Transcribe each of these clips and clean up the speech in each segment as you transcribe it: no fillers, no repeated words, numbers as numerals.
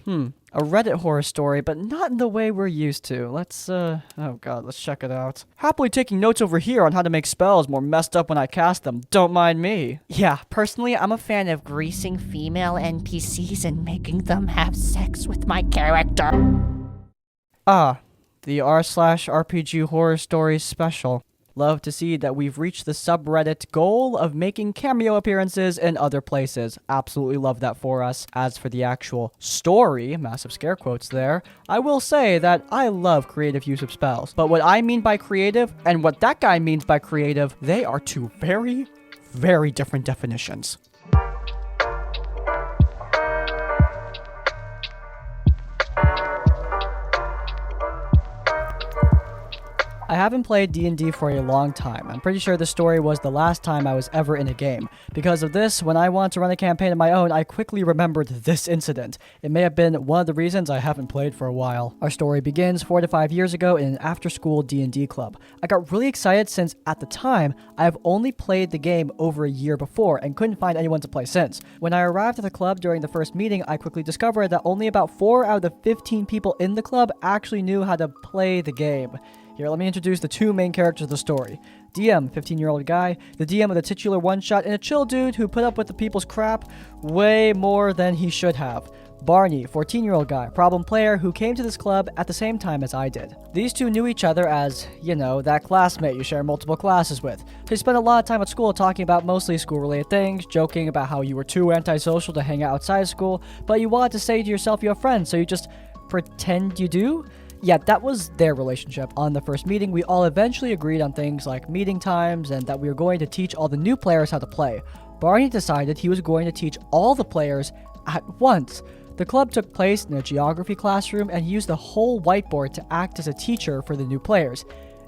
A Reddit horror story, but not in the way we're used to. Let's check it out. Happily taking notes over here on how to make spells more messed up when I cast them. Don't mind me. Yeah, personally, I'm a fan of greasing female NPCs and making them have sex with my character. Ah, the r/RPG horror stories special. Love to see that we've reached the subreddit goal of making cameo appearances in other places. Absolutely love that for us. As for the actual story, massive scare quotes there, I will say that I love creative use of spells. But what I mean by creative and what that guy means by creative, they are two very, very different definitions. I haven't played D&D for a long time. I'm pretty sure the story was the last time I was ever in a game. Because of this, when I want to run a campaign of my own, I quickly remembered this incident. It may have been one of the reasons I haven't played for a while. Our story begins 4 to 5 years ago in an after-school D&D club. I got really excited since, at the time, I have only played the game over a year before and couldn't find anyone to play since. When I arrived at the club during the first meeting, I quickly discovered that only about 4 out of the 15 people in the club actually knew how to play the game. Here, let me introduce the two main characters of the story. DM, 15-year-old guy, the DM of the titular one-shot, and a chill dude who put up with the people's crap way more than he should have. Barney, 14-year-old guy, problem player who came to this club at the same time as I did. These two knew each other as, you know, that classmate you share multiple classes with. They spent a lot of time at school talking about mostly school-related things, joking about how you were too antisocial to hang out outside school, but you wanted to say to yourself you have friends, so you just pretend you do? Yeah, that was their relationship. On the first meeting, we all eventually agreed on things like meeting times and that we were going to teach all the new players how to play. Barney decided he was going to teach all the players at once. The club took place in a geography classroom and he used the whole whiteboard to act as a teacher for the new players.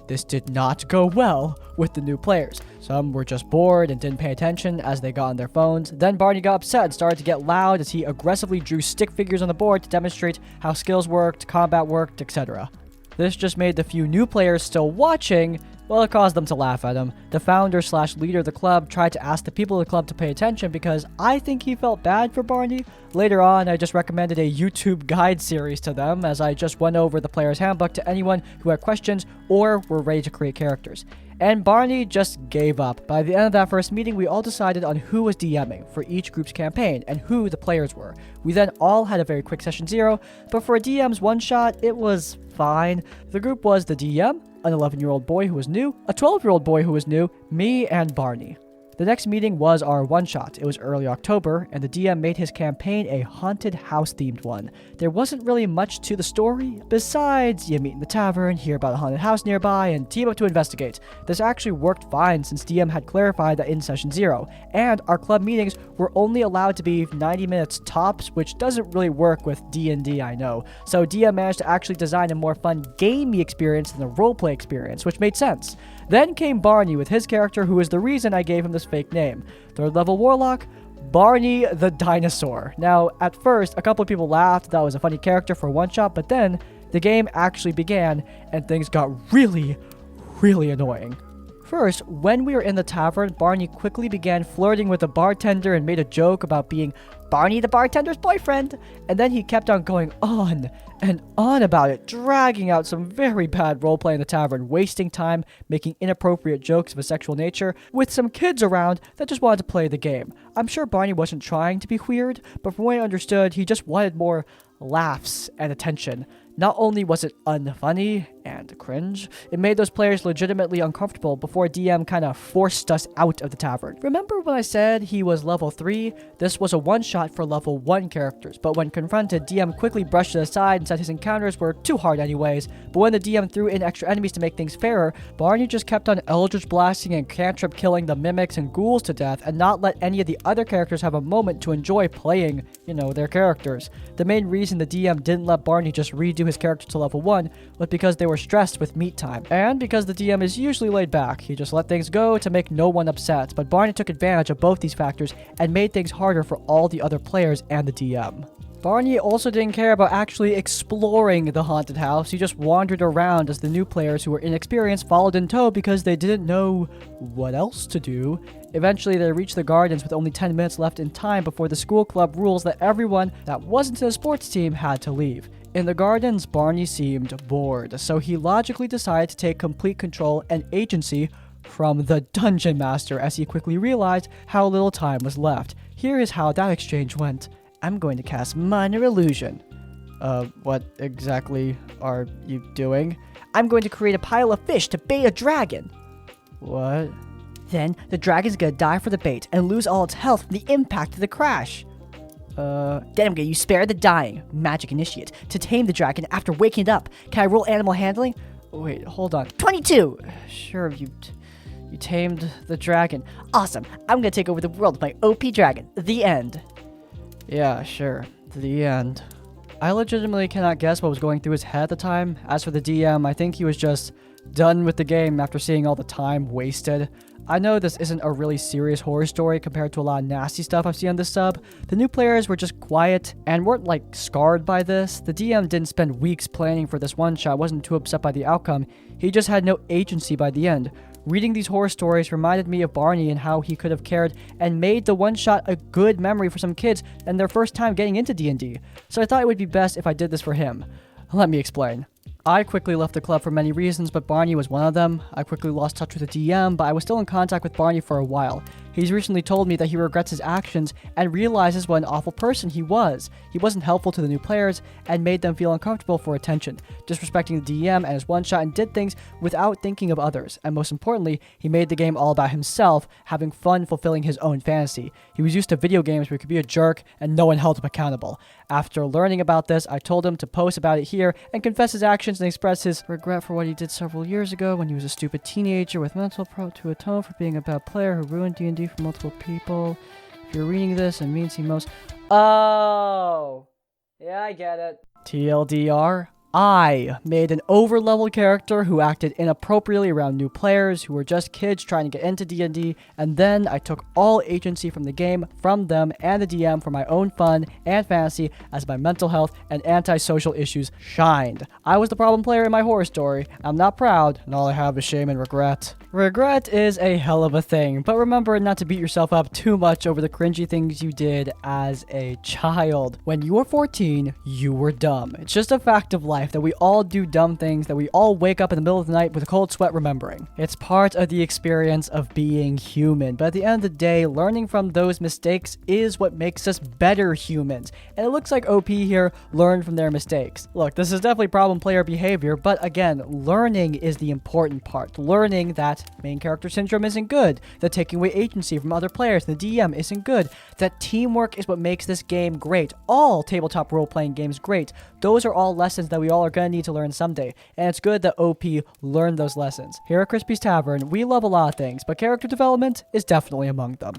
This did not go well with the new players. Some were just bored and didn't pay attention as they got on their phones. Then Barney got upset and started to get loud as he aggressively drew stick figures on the board to demonstrate how skills worked, combat worked, etc. This just made the few new players still watching, well, it caused them to laugh at him. The founder/leader of the club tried to ask the people of the club to pay attention because I think he felt bad for Barney. Later on, I just recommended a YouTube guide series to them as I just went over the player's handbook to anyone who had questions or were ready to create characters. And Barney just gave up. By the end of that first meeting, we all decided on who was DMing for each group's campaign and who the players were. We then all had a very quick session 0, but for a DM's one-shot, it was fine. The group was the DM, an 11-year-old boy who was new, a 12-year-old boy who was new, me, and Barney. The next meeting was our one-shot. It was early October, and the DM made his campaign a haunted house-themed one. There wasn't really much to the story, besides you meet in the tavern, hear about a haunted house nearby, and team up to investigate. This actually worked fine since DM had clarified that in Session 0, and our club meetings were only allowed to be 90 minutes tops, which doesn't really work with D&D, I know. So DM managed to actually design a more fun gamey experience than a roleplay experience, which made sense. Then came Barney with his character, who is the reason I gave him this fake name. 3rd level Warlock, Barney the Dinosaur. Now, at first, a couple of people laughed that was a funny character for one shot, but then the game actually began and things got really, really annoying. First, when we were in the tavern, Barney quickly began flirting with the bartender and made a joke about being Barney the bartender's boyfriend. And then he kept on going on and on about it, dragging out some very bad roleplay in the tavern, wasting time making inappropriate jokes of a sexual nature with some kids around that just wanted to play the game. I'm sure Barney wasn't trying to be weird, but from what I understood, he just wanted more laughs and attention. Not only was it unfunny and cringe, it made those players legitimately uncomfortable before DM kind of forced us out of the tavern. Remember when I said he was level 3? This was a one-shot for level 1 characters, but when confronted, DM quickly brushed it aside and said his encounters were too hard anyways. But when the DM threw in extra enemies to make things fairer, Barney just kept on eldritch blasting and cantrip killing the mimics and ghouls to death and not let any of the other characters have a moment to enjoy playing, their characters. The main reason the DM didn't let Barney just redo his character to level 1 was because they were stressed with meet time. And because the DM is usually laid back, he just let things go to make no one upset. But Barney took advantage of both these factors and made things harder for all the other players and the DM. Barney also didn't care about actually exploring the haunted house. He just wandered around as the new players who were inexperienced followed in tow because they didn't know what else to do. Eventually, they reached the gardens with only 10 minutes left in time before the school club rules that everyone that wasn't in the sports team had to leave. In the gardens, Barney seemed bored, so he logically decided to take complete control and agency from the dungeon master as he quickly realized how little time was left. Here is how that exchange went. I'm going to cast Minor Illusion. What exactly are you doing? I'm going to create a pile of fish to bait a dragon. What? Then, the dragon's gonna die for the bait and lose all its health from the impact of the crash. Then I'm gonna use Spare the Dying, Magic Initiate, to tame the dragon after waking it up. Can I roll Animal Handling? Wait, hold on. 22! Sure, you tamed the dragon. Awesome! I'm gonna take over the world with my OP dragon. The end. Yeah, sure. The end. I legitimately cannot guess what was going through his head at the time. As for the DM, I think he was just done with the game after seeing all the time wasted. I know this isn't a really serious horror story compared to a lot of nasty stuff I've seen on this sub. The new players were just quiet and weren't like scarred by this. The DM didn't spend weeks planning for this one shot, wasn't too upset by the outcome. He just had no agency by the end. Reading these horror stories reminded me of Barney and how he could have cared and made the one shot a good memory for some kids and their first time getting into D&D. So I thought it would be best if I did this for him. Let me explain. I quickly left the club for many reasons, but Barney was one of them. I quickly lost touch with the DM, but I was still in contact with Barney for a while. He's recently told me that he regrets his actions and realizes what an awful person he was. He wasn't helpful to the new players and made them feel uncomfortable for attention, disrespecting the DM and his one-shot, and did things without thinking of others. And most importantly, he made the game all about himself, having fun fulfilling his own fantasy. He was used to video games where he could be a jerk and no one held him accountable. After learning about this, I told him to post about it here and confess his actions and express his regret for what he did several years ago when he was a stupid teenager with mental to atone for being a bad player who ruined D&D for multiple people. If you're reading this, it means he most... Oh! Yeah, I get it. TLDR, I made an over-leveled character who acted inappropriately around new players who were just kids trying to get into D&D, and then I took all agency from the game, from them, and the DM for my own fun and fantasy as my mental health and antisocial issues shined. I was the problem player in my horror story. I'm not proud, and all I have is shame and regret. Regret is a hell of a thing, but remember not to beat yourself up too much over the cringy things you did as a child. When you were 14, you were dumb. It's just a fact of life that we all do dumb things, that we all wake up in the middle of the night with a cold sweat remembering. It's part of the experience of being human, but at the end of the day, learning from those mistakes is what makes us better humans. And it looks like OP here learned from their mistakes. Look, this is definitely problem player behavior, but again, learning is the important part. Learning that main character syndrome isn't good, that taking away agency from other players, the DM isn't good, that teamwork is what makes this game great. All tabletop role-playing games great. Those are all lessons that we all are going to need to learn someday, and it's good that OP learned those lessons. Here at Crispy's Tavern, we love a lot of things, but character development is definitely among them.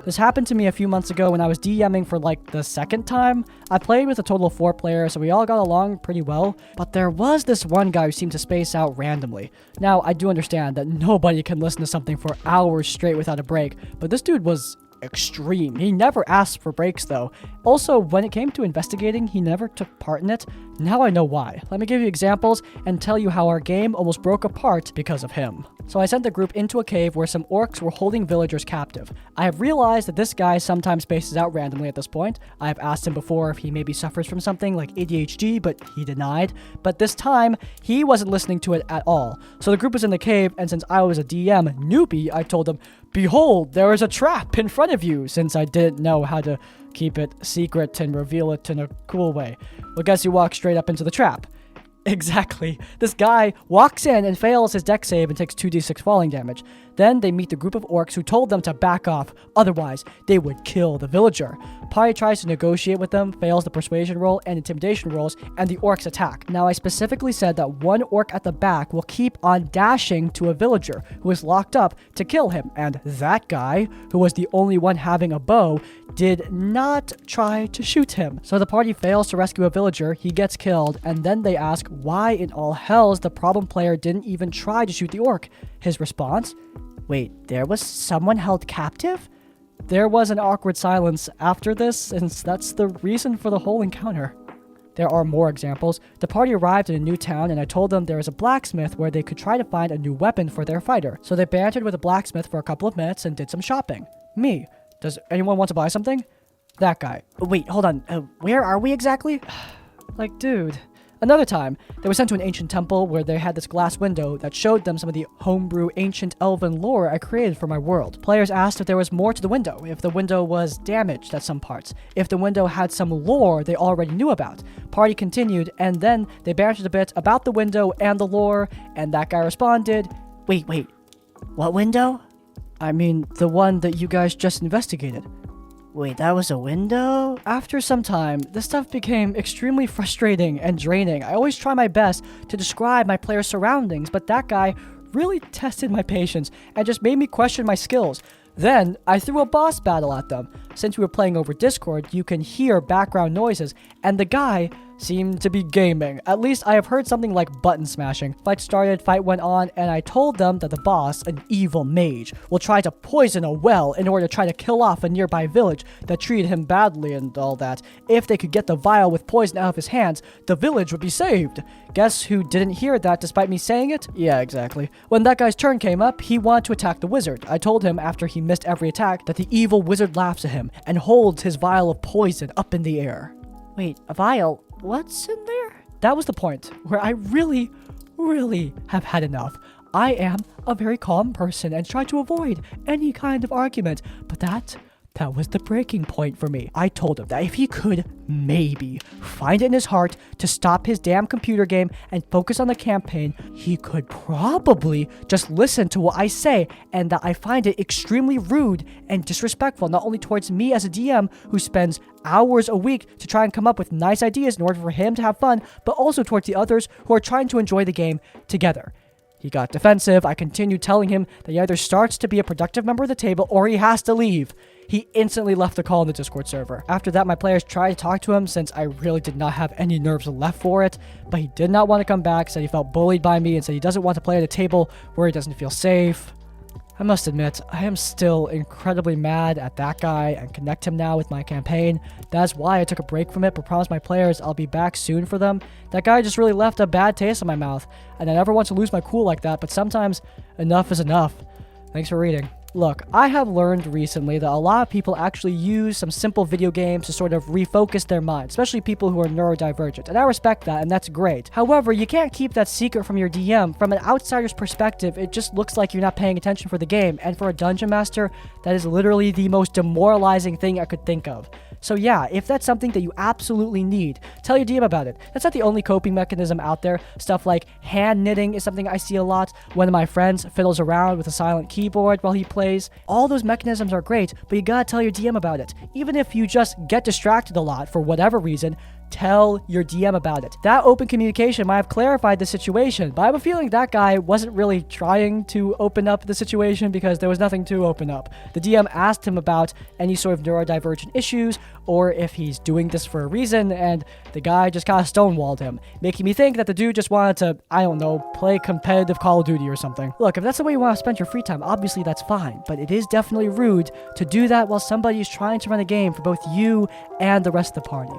This happened to me a few months ago when I was DMing for like the second time. I played with a total of 4 players, so we all got along pretty well, but there was this one guy who seemed to space out randomly. Now, I do understand that nobody can listen to something for hours straight without a break, but this dude was extreme. He never asked for breaks though. Also, when it came to investigating, he never took part in it. Now I know why. Let me give you examples and tell you how our game almost broke apart because of him. So I sent the group into a cave where some orcs were holding villagers captive. I have realized that this guy sometimes spaces out randomly at this point. I have asked him before if he maybe suffers from something like ADHD, but he denied. But this time, he wasn't listening to it at all. So the group was in the cave, and since I was a DM newbie, I told him, "Behold, there is a trap in front of you," since I didn't know how to keep it secret and reveal it in a cool way. Well, guess who walked straight up into the trap? Exactly. This guy walks in and fails his dex save and takes 2d6 falling damage. Then they meet the group of orcs who told them to back off, otherwise they would kill the villager. Pi tries to negotiate with them, fails the persuasion roll and intimidation rolls, and the orcs attack. Now I specifically said that one orc at the back will keep on dashing to a villager who is locked up to kill him, and that guy, who was the only one having a bow, did not try to shoot him. So the party fails to rescue a villager, he gets killed, and then they ask why in all hells the problem player didn't even try to shoot the orc. His response? Wait, there was someone held captive? There was an awkward silence after this, since that's the reason for the whole encounter. There are more examples. The party arrived in a new town and I told them there was a blacksmith where they could try to find a new weapon for their fighter. So they bantered with the blacksmith for a couple of minutes and did some shopping. Me. Does anyone want to buy something? That guy. Wait, hold on. Where are we exactly? Like, dude. Another time, they were sent to an ancient temple where they had this glass window that showed them some of the homebrew ancient elven lore I created for my world. Players asked if there was more to the window, if the window was damaged at some parts, if the window had some lore they already knew about. Party continued, and then they bantered a bit about the window and the lore, and that guy responded, Wait, what window? I mean, the one that you guys just investigated. Wait, that was a window? After some time, this stuff became extremely frustrating and draining. I always try my best to describe my player's surroundings, but that guy really tested my patience and just made me question my skills. Then, I threw a boss battle at them. Since we were playing over Discord, you can hear background noises, and the guy seemed to be gaming. At least I have heard something like button smashing. Fight started, fight went on, and I told them that the boss, an evil mage, will try to poison a well in order to try to kill off a nearby village that treated him badly and all that. If they could get the vial with poison out of his hands, the village would be saved. Guess who didn't hear that despite me saying it? Yeah, exactly. When that guy's turn came up, he wanted to attack the wizard. I told him after he missed every attack that the evil wizard laughs at him and holds his vial of poison up in the air. Wait, a vial? What's in there? That was the point where I really have had enough. I am a very calm person and try to avoid any kind of argument, but that was the breaking point for me. I told him that if he could maybe find it in his heart to stop his damn computer game and focus on the campaign, he could probably just listen to what I say, and that I find it extremely rude and disrespectful, not only towards me as a DM who spends hours a week to try and come up with nice ideas in order for him to have fun, but also towards the others who are trying to enjoy the game together. He got defensive. I continued telling him that he either starts to be a productive member of the table or he has to leave. He instantly left the call in the Discord server. After that, my players tried to talk to him since I really did not have any nerves left for it, but he did not want to come back, said he felt bullied by me, and said he doesn't want to play at a table where he doesn't feel safe. I must admit, I am still incredibly mad at that guy and connect him now with my campaign. That's why I took a break from it, but promised my players I'll be back soon for them. That guy just really left a bad taste in my mouth, and I never want to lose my cool like that, but sometimes enough is enough. Thanks for reading. Look, I have learned recently that a lot of people actually use some simple video games to sort of refocus their mind, especially people who are neurodivergent, and I respect that, and that's great. However, you can't keep that secret from your DM. From an outsider's perspective, it just looks like you're not paying attention for the game, and for a dungeon master, that is literally the most demoralizing thing I could think of. So yeah, if that's something that you absolutely need, tell your DM about it. That's not the only coping mechanism out there. Stuff like hand knitting is something I see a lot. One of my friends fiddles around with a silent keyboard while he plays. All those mechanisms are great, but you gotta tell your DM about it. Even if you just get distracted a lot for whatever reason, tell your DM about it. That open communication might have clarified the situation, but I have a feeling that guy wasn't really trying to open up the situation because there was nothing to open up. The DM asked him about any sort of neurodivergent issues or if he's doing this for a reason, and the guy just kind of stonewalled him, making me think that the dude just wanted to, I don't know, play competitive Call of Duty or something. Look, if that's the way you want to spend your free time, obviously that's fine, but it is definitely rude to do that while somebody is trying to run a game for both you and the rest of the party.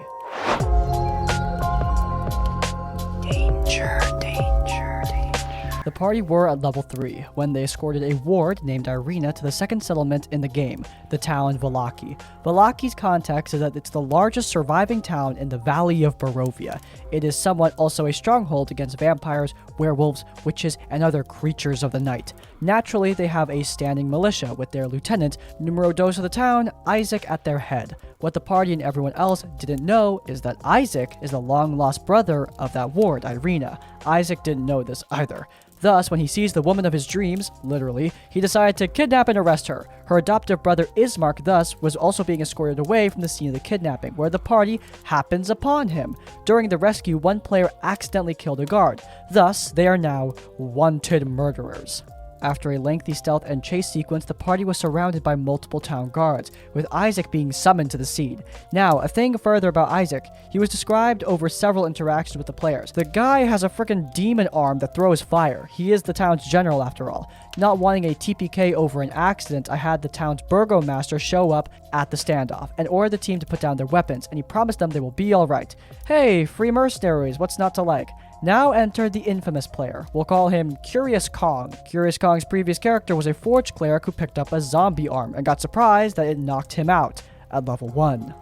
The party were at level 3 when they escorted a ward named Irina to the second settlement in the game, the town Valaki. Valaki's context is that it's the largest surviving town in the Valley of Barovia. It is somewhat also a stronghold against vampires, werewolves, witches, and other creatures of the night. Naturally, they have a standing militia with their lieutenant, numero dos of the town, Isaac, at their head. What the party and everyone else didn't know is that Isaac is the long-lost brother of that ward, Irina. Isaac didn't know this either. Thus, when he sees the woman of his dreams, literally, he decided to kidnap and arrest her. Her adoptive brother Ismark, thus, was also being escorted away from the scene of the kidnapping, where the party happens upon him. During the rescue, one player accidentally killed a guard. Thus, they are now wanted murderers. After a lengthy stealth and chase sequence, the party was surrounded by multiple town guards, with Isaac being summoned to the scene. Now, a thing further about Isaac, he was described over several interactions with the players. The guy has a freaking demon arm that throws fire. He is the town's general after all. Not wanting a TPK over an accident, I had the town's burgomaster show up at the standoff and order the team to put down their weapons, and he promised them they will be alright. Hey, free mercenaries, what's not to like? Now entered the infamous player. We'll call him Curious Kong. Curious Kong's previous character was a forge cleric who picked up a zombie arm and got surprised that it knocked him out at level 1.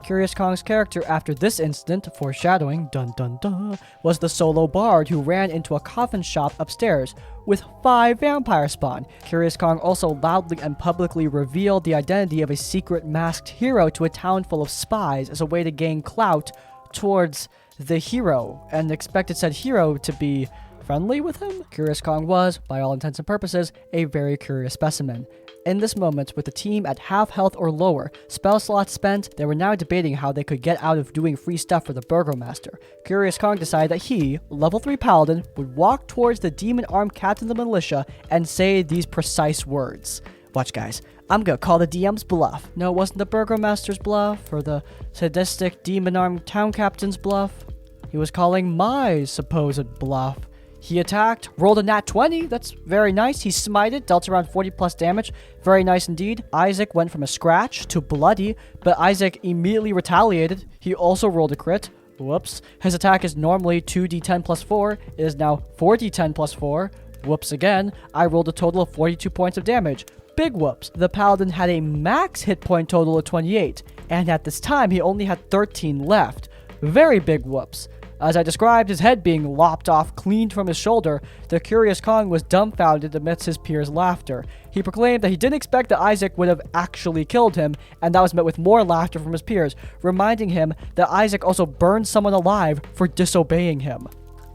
Curious Kong's character after this incident, foreshadowing, dun dun dun, was the solo bard who ran into a coffin shop upstairs with 5 vampire spawn. Curious Kong also loudly and publicly revealed the identity of a secret masked hero to a town full of spies as a way to gain clout towards the hero, and expected said hero to be friendly with him. Curious Kong was, by all intents and purposes, a very curious specimen. In this moment, with the team at half health or lower, spell slots spent, they were now debating how they could get out of doing free stuff for the burgomaster. Curious Kong decided that he, level 3 paladin, would walk towards the demon-armed captain of the militia and say these precise words. Watch, guys. I'm gonna call the DM's bluff. No, it wasn't the burgomaster's bluff or the sadistic demon-armed town captain's bluff. He was calling my supposed bluff. He attacked, rolled a nat 20, that's very nice. He smited, dealt around 40 plus damage, very nice indeed. Isaac went from a scratch to bloody, but Isaac immediately retaliated. He also rolled a crit. Whoops. His attack is normally 2d10 plus 4, it is now 4d10 plus 4. Whoops again. I rolled a total of 42 points of damage. Big whoops. The paladin had a max hit point total of 28, and at this time he only had 13 left. Very big whoops. As I described his head being lopped off clean from his shoulder, the Curious Kong was dumbfounded amidst his peers' laughter. He proclaimed that he didn't expect that Isaac would have actually killed him, and that was met with more laughter from his peers, reminding him that Isaac also burned someone alive for disobeying him.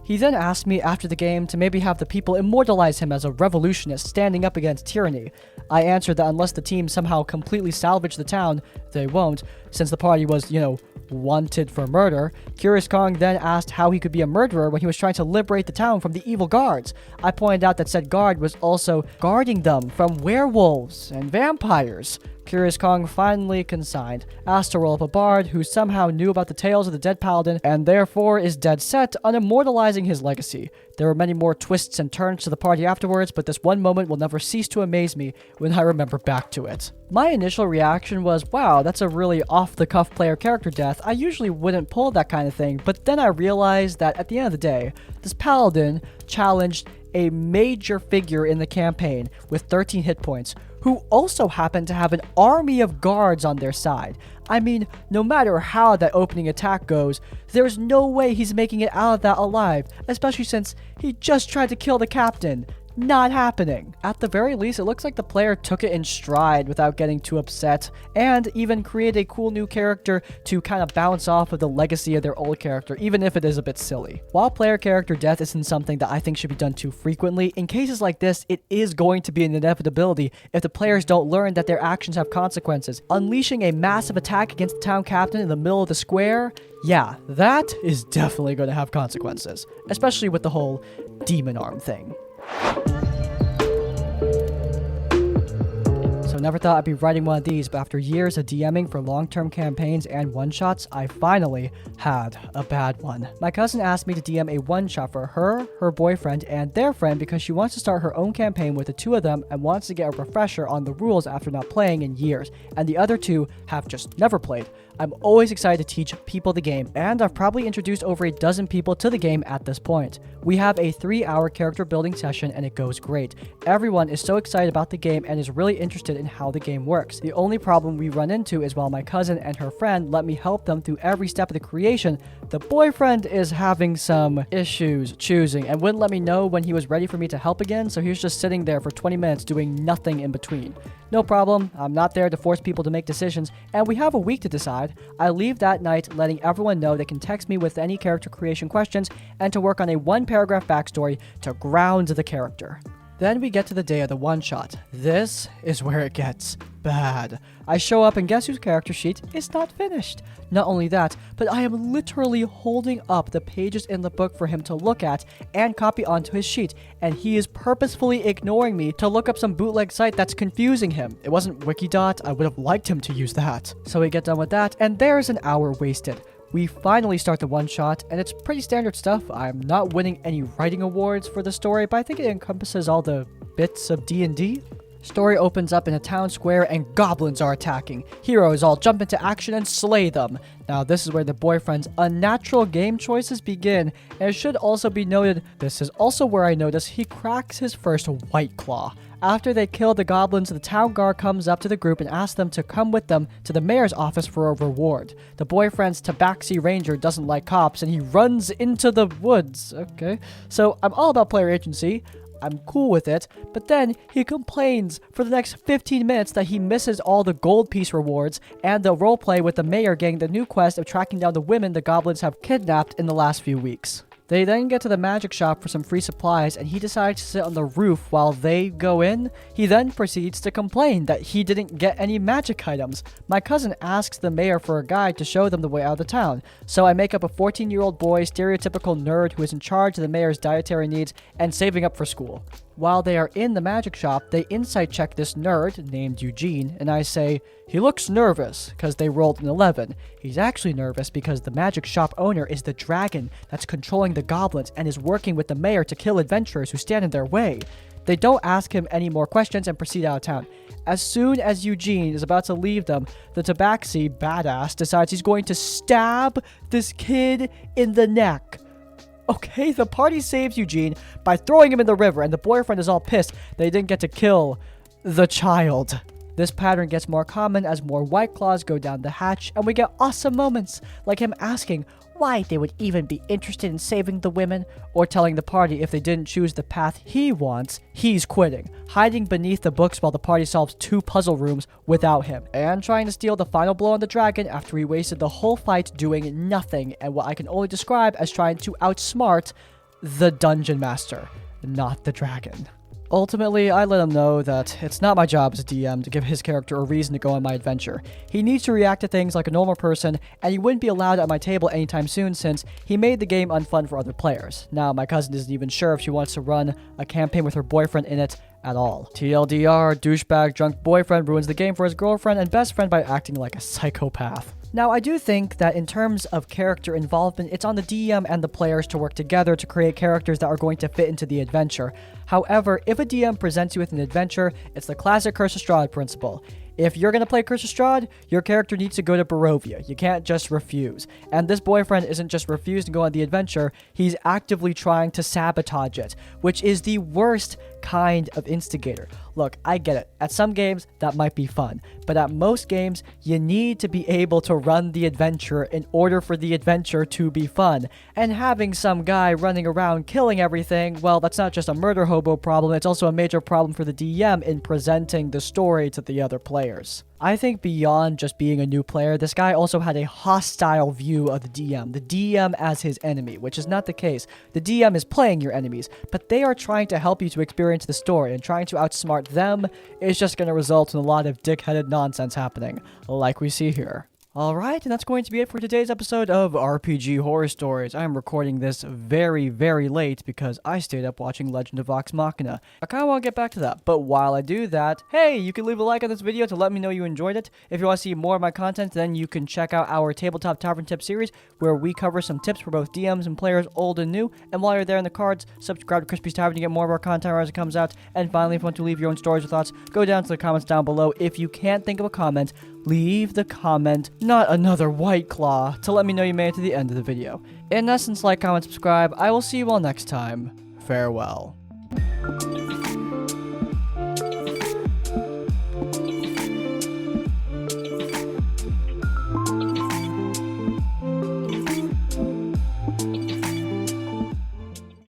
He then asked me after the game to maybe have the people immortalize him as a revolutionist standing up against tyranny. I answered that unless the team somehow completely salvaged the town, they won't, since the party was, wanted for murder. Curious Kong then asked how he could be a murderer when he was trying to liberate the town from the evil guards. I pointed out that said guard was also guarding them from werewolves and vampires. Curious Kong finally consigned, asked to roll up a bard who somehow knew about the tales of the dead paladin and therefore is dead set on immortalizing his legacy. There were many more twists and turns to the party afterwards, but this one moment will never cease to amaze me when I remember back to it. My initial reaction was, wow, that's a really off-the-cuff player character death. I usually wouldn't pull that kind of thing, but then I realized that at the end of the day, this paladin challenged a major figure in the campaign with 13 hit points, who also happened to have an army of guards on their side. I mean, no matter how that opening attack goes, there's no way he's making it out of that alive, especially since he just tried to kill the captain. Not happening. At the very least, it looks like the player took it in stride without getting too upset, and even created a cool new character to kind of bounce off of the legacy of their old character, even if it is a bit silly. While player character death isn't something that I think should be done too frequently, in cases like this, it is going to be an inevitability if the players don't learn that their actions have consequences. Unleashing a massive attack against the town captain in the middle of the square, yeah, that is definitely going to have consequences, especially with the whole demon arm thing. So never thought I'd be writing one of these, but after years of DMing for long-term campaigns and one-shots, I finally had a bad one. My cousin asked me to DM a one-shot for her, her boyfriend, and their friend because she wants to start her own campaign with the two of them and wants to get a refresher on the rules after not playing in years, and the other two have just never played. I'm always excited to teach people the game, and I've probably introduced over a dozen people to the game at this point. We have a 3-hour character building session and it goes great. Everyone is so excited about the game and is really interested in how the game works. The only problem we run into is while my cousin and her friend let me help them through every step of the creation, the boyfriend is having some issues choosing and wouldn't let me know when he was ready for me to help again, so he was just sitting there for 20 minutes doing nothing in between. No problem, I'm not there to force people to make decisions, and we have a week to decide. I leave that night letting everyone know they can text me with any character creation questions and to work on a 1-paragraph backstory to ground the character. Then we get to the day of the one-shot. This is where it gets bad. I show up and guess whose character sheet is not finished. Not only that, but I am literally holding up the pages in the book for him to look at and copy onto his sheet, and he is purposefully ignoring me to look up some bootleg site that's confusing him. It wasn't Wikidot, I would have liked him to use that. So we get done with that, and there's an hour wasted. We finally start the one-shot, and it's pretty standard stuff. I'm not winning any writing awards for the story, but I think it encompasses all the bits of D&D. Story opens up in a town square and goblins are attacking. Heroes all jump into action and slay them. Now this is where the boyfriend's unnatural game choices begin, and it should also be noted, this is also where I notice he cracks his first White Claw. After they kill the goblins, the town guard comes up to the group and asks them to come with them to the mayor's office for a reward. The boyfriend's Tabaxi Ranger doesn't like cops and he runs into the woods. Okay, so I'm all about player agency. I'm cool with it, but then he complains for the next 15 minutes that he misses all the gold piece rewards and the roleplay with the mayor getting the new quest of tracking down the women the goblins have kidnapped in the last few weeks. They then get to the magic shop for some free supplies, and he decides to sit on the roof while they go in. He then proceeds to complain that he didn't get any magic items. My cousin asks the mayor for a guide to show them the way out of the town, so I make up a 14-year-old boy, stereotypical nerd who is in charge of the mayor's dietary needs and saving up for school. While they are in the magic shop, they insight check this nerd named Eugene, and I say, he looks nervous because they rolled an 11. He's actually nervous because the magic shop owner is the dragon that's controlling the goblins and is working with the mayor to kill adventurers who stand in their way. They don't ask him any more questions and proceed out of town. As soon as Eugene is about to leave them, the Tabaxi badass decides he's going to stab this kid in the neck. Okay, the party saves Eugene by throwing him in the river, and the boyfriend is all pissed they didn't get to kill the child. This pattern gets more common as more White Claws go down the hatch, and we get awesome moments, like him asking why they would even be interested in saving the women, or telling the party if they didn't choose the path he wants, he's quitting, hiding beneath the books while the party solves 2 puzzle rooms without him, and trying to steal the final blow on the dragon after he wasted the whole fight doing nothing, and what I can only describe as trying to outsmart the dungeon master, not the dragon. Ultimately, I let him know that it's not my job as a DM to give his character a reason to go on my adventure. He needs to react to things like a normal person, and he wouldn't be allowed at my table anytime soon since he made the game unfun for other players. Now, my cousin isn't even sure if she wants to run a campaign with her boyfriend in it at all. TLDR, douchebag drunk boyfriend ruins the game for his girlfriend and best friend by acting like a psychopath. Now, I do think that in terms of character involvement, it's on the DM and the players to work together to create characters that are going to fit into the adventure. However, if a DM presents you with an adventure, it's the classic Curse of Strahd principle. If you're going to play Curse of Strahd, your character needs to go to Barovia. You can't just refuse. And this boyfriend isn't just refusing to go on the adventure, he's actively trying to sabotage it, which is the worst kind of instigator. Look, I get it. At some games, that might be fun. But at most games, you need to be able to run the adventure in order for the adventure to be fun. And having some guy running around killing everything, well, that's not just a murder hobo problem, it's also a major problem for the DM in presenting the story to the other players. I think beyond just being a new player, this guy also had a hostile view of the DM as his enemy, which is not the case. The DM is playing your enemies, but they are trying to help you to experience the story, and trying to outsmart them is just going to result in a lot of dick-headed nonsense happening, like we see here. Alright, and that's going to be it for today's episode of RPG Horror Stories. I am recording this very, very late because I stayed up watching Legend of Vox Machina. I kind of want to get back to that, but while I do that, hey, you can leave a like on this video to let me know you enjoyed it. If you want to see more of my content, then you can check out our Tabletop Tavern Tip series, where we cover some tips for both DMs and players old and new. And while you're there in the cards, subscribe to Crispy's Tavern to get more of our content as it comes out. And finally, if you want to leave your own stories or thoughts, go down to the comments down below. If you can't think of a comment, leave the comment, not another White Claw, to let me know you made it to the end of the video. In essence, like, comment, subscribe. I will see you all next time. Farewell.